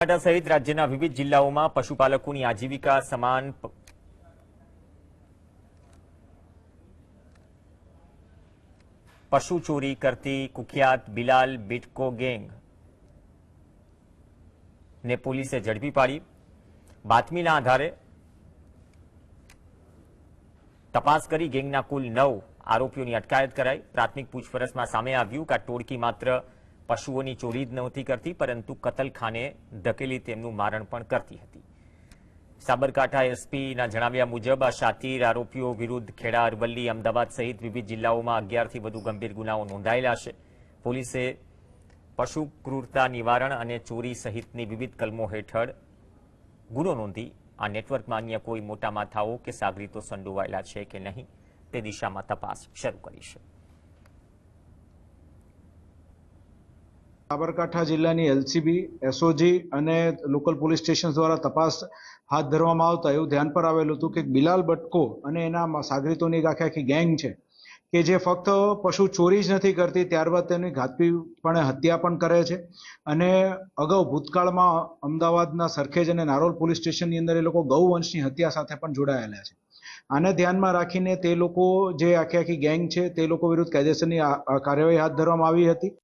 બનાસકાંઠા સહિત રાજ્યના વિવિધ જિલ્લાઓમાં પશુપાલકોની આજીવિકા સમાન પશુ ચોરી કરતી કુખ્યાત બિલાલ બિટકો ગેંગ ને પોલીસે ઝડપી પાડી। બાતમીના આધારે તપાસ કરી ગેંગના કુલ 9 આરોપીઓની અટકાયત કરાઈ। પ્રાથમિક પૂછપરછમાં સામે આવ્યું કે આ ટોળકી માત્ર પશુઓની ચોરી જ નહોતી કરતી, પરંતુ કતલખાને ધકેલી તેમનું મારણ પણ કરતી હતી। સાબરકાંઠા એસપીના જણાવ્યા મુજબ આ શાતીર આરોપીઓ વિરુદ્ધ ખેડા, અરવલ્લી, અમદાવાદ સહિત વિવિધ જિલ્લાઓમાં 11થી વધુ ગંભીર ગુનાઓ નોંધાયેલા છે। પોલીસે પશુ ક્રૂરતા નિવારણ અને ચોરી સહિતની વિવિધ કલમો હેઠળ ગુનો નોંધી આ નેટવર્કમાં અન્ય કોઈ મોટા માથાઓ કે સાગરીતો સંડોવાયેલા છે કે નહીં તે દિશામાં તપાસ શરૂ કરી છે। સાબરકાંઠા જિલ્લાની એલસીબી, એસઓજી અને લોકલ પોલીસ સ્ટેશન દ્વારા તપાસ હાથ ધરવામાં આવતા એવું ધ્યાન પર આવેલું હતું કે બિલાલ બટકો અને એના સાગરીતોની એક આખી ગેંગ છે કે જે ફક્ત પશુ ચોરી જ નથી કરતી, ત્યારબાદ તેની ઘાતકીપણે હત્યા પણ કરે છે। અને અગાઉ ભૂતકાળમાં અમદાવાદના સરખેજ અને નારોલ પોલીસ સ્ટેશનની અંદર એ લોકો ગૌવંશની હત્યા સાથે પણ જોડાયેલા છે। આને ધ્યાનમાં રાખીને તે લોકો જે આખી ગેંગ છે તે લોકો વિરુદ્ધ કાયદેસરની કાર્યવાહી હાથ ધરવામાં આવી હતી।